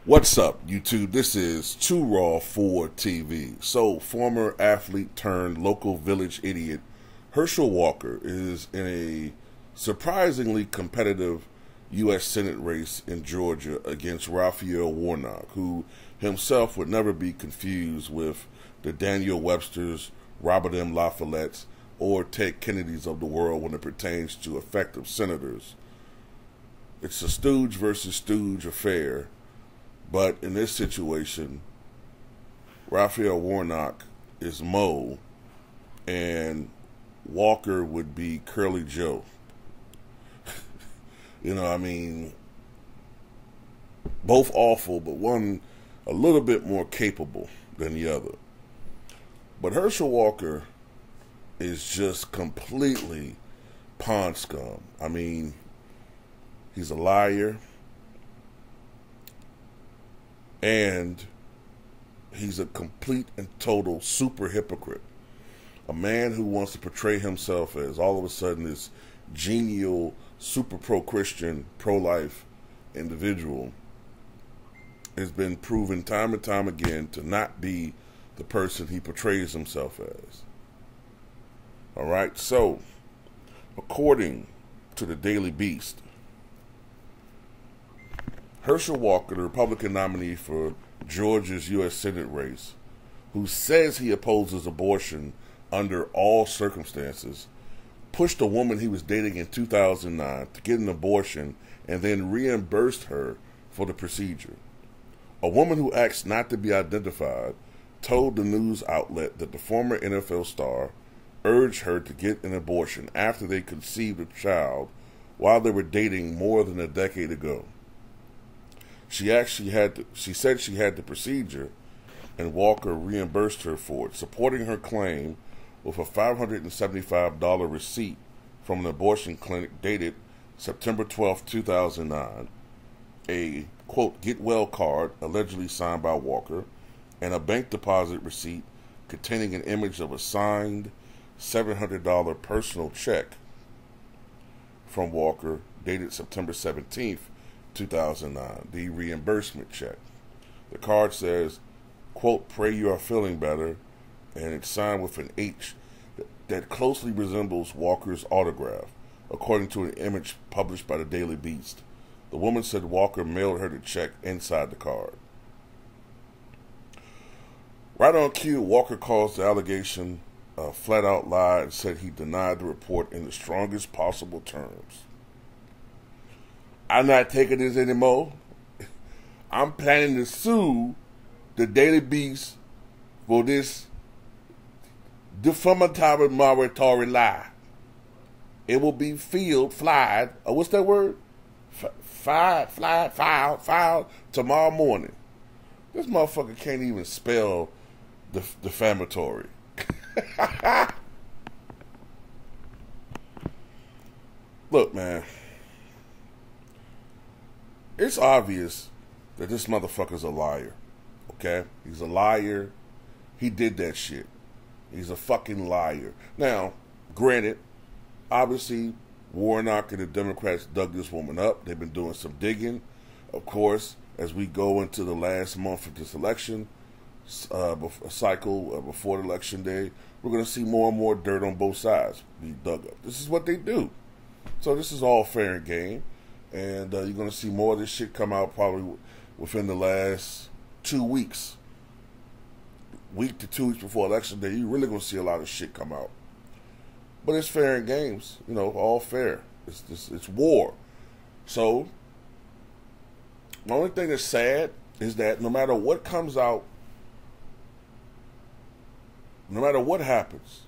What's up, YouTube? This is Too Raw for TV. So, former athlete turned local village idiot Herschel Walker is in a surprisingly competitive U.S. Senate race in Georgia against Raphael Warnock, who himself would never be confused with the Daniel Websters, Robert M. La Follettes, or Ted Kennedys of the world when it pertains to effective senators. It's a stooge versus stooge affair. But in this situation, Raphael Warnock is Mo, and Walker would be Curly Joe. Both awful, but one a little bit more capable than the other. But Herschel Walker is just completely pond scum. He's a liar. And he's a complete and total super hypocrite. A man who wants to portray himself as all of a sudden this genial, super pro-Christian, pro-life individual has been proven time and time again to not be the person he portrays himself as. Alright, so, according to the Daily Beast, Herschel Walker, the Republican nominee for Georgia's U.S. Senate race, who says he opposes abortion under all circumstances, pushed a woman he was dating in 2009 to get an abortion and then reimbursed her for the procedure. A woman who asked not to be identified told the news outlet that the former NFL star urged her to get an abortion after they conceived a child while they were dating more than a decade ago. She said she had the procedure, and Walker reimbursed her for it, supporting her claim with a $575 receipt from an abortion clinic dated September 12, 2009, a, quote, get well card allegedly signed by Walker, and a bank deposit receipt containing an image of a signed $700 personal check from Walker dated September 17th, 2009, the reimbursement check. The card says, quote, pray you are feeling better, and it's signed with an H that closely resembles Walker's autograph, according to an image published by the Daily Beast. The woman said Walker mailed her the check inside the card. Right on cue, Walker calls the allegation a flat-out lie and said he denied the report in the strongest possible terms. I'm not taking this anymore. I'm planning to sue the Daily Beast for this defamatory lie. It will be filed what's that word? Filed tomorrow morning. This motherfucker can't even spell defamatory. Look, man. It's obvious that this motherfucker's a liar, okay? He's a liar. He did that shit. He's a fucking liar. Now, granted, obviously, Warnock and the Democrats dug this woman up. They've been doing some digging. Of course, as we go into the last month of this election cycle before the election day, we're going to see more and more dirt on both sides be dug up. This is what they do. So this is all fair and game. And you're going to see more of this shit come out probably within the last 2 weeks. Week to 2 weeks before Election Day, you're really going to see a lot of shit come out. But it's fair in games. All fair. It's war. So, the only thing that's sad is that no matter what comes out, no matter what happens,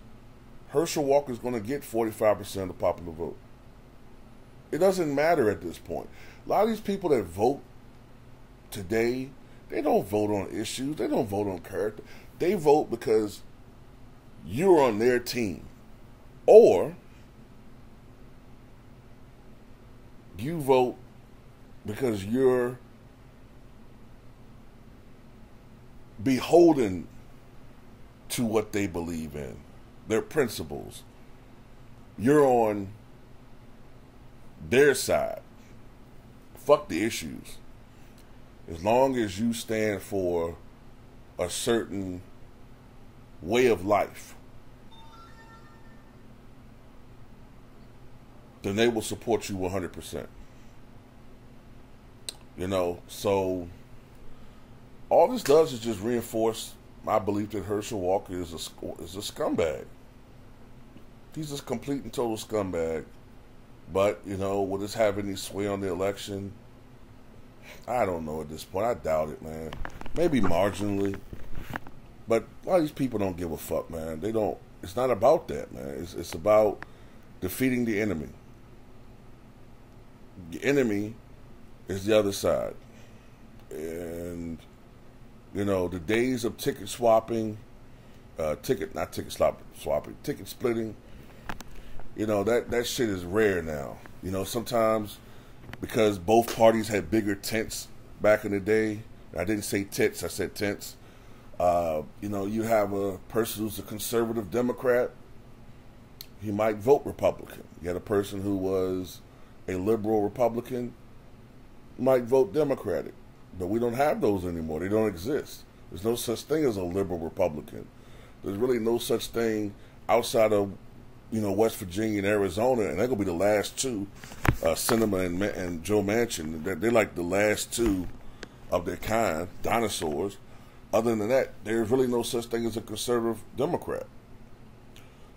Herschel Walker is going to get 45% of the popular vote. It doesn't matter at this point. A lot of these people that vote today, they don't vote on issues. They don't vote on character. They vote because you're on their team. Or you vote because you're beholden to what they believe in, their principles. You're on their side. Fuck the issues. As long as you stand for a certain way of life, then they will support you 100%. You know, so all this does is just reinforce my belief that Herschel Walker is a scumbag. He's a complete and total scumbag. But, you know, will this have any sway on the election? I don't know at this point. I doubt it, man. Maybe marginally. But a lot of these people don't give a fuck, man. They don't. It's not about that, man. It's about defeating the enemy. The enemy is the other side. And, you know, the days of ticket swapping, ticket splitting, you know, that shit is rare now. You know, sometimes because both parties had bigger tents back in the day. I didn't say tits, I said tents. You know, you have a person who's a conservative Democrat, he might vote Republican. You had a person who was a liberal Republican, might vote Democratic. But we don't have those anymore. They don't exist. There's no such thing as a liberal Republican. There's really no such thing outside of, you know, West Virginia and Arizona, and they're going to be the last two, Sinema and Joe Manchin. They're like the last two of their kind, dinosaurs. Other than that, there's really no such thing as a conservative Democrat.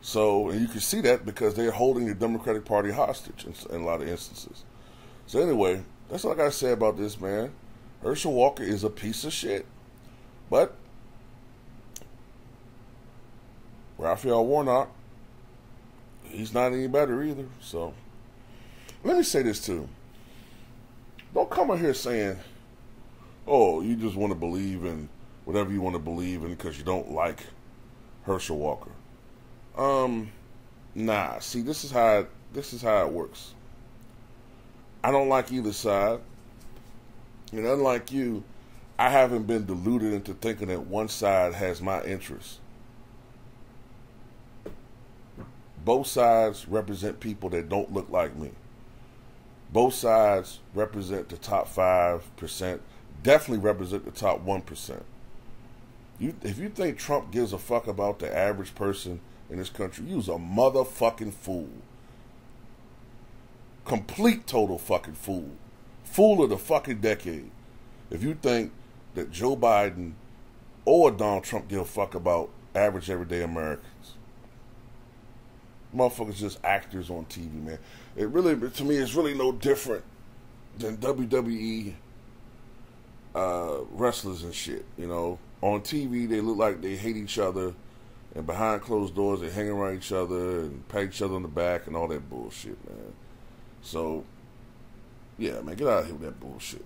So, and you can see that because they're holding the Democratic Party hostage in a lot of instances. So anyway, that's all I got to say about this, man. Herschel Walker is a piece of shit. But Raphael Warnock, he's not any better either. So let me say this too. Don't come out here saying, oh, you just want to believe in whatever you want to believe in because you don't like Herschel Walker. Nah. See, this is how it works. I don't like either side. And unlike you, I haven't been deluded into thinking that one side has my interests. Both sides represent people that don't look like me. Both sides represent the top 5%, definitely represent the top 1%. If you think Trump gives a fuck about the average person in this country, you's a motherfucking fool. Complete total fucking fool. Fool of the fucking decade. If you think that Joe Biden or Donald Trump give a fuck about average everyday Americans. Motherfuckers just actors on TV, man. It really, to me, it's really no different than WWE wrestlers and shit, you know. On TV, they look like they hate each other, and behind closed doors, they hang around each other and pat each other on the back and all that bullshit, man. So, yeah, man, get out of here with that bullshit.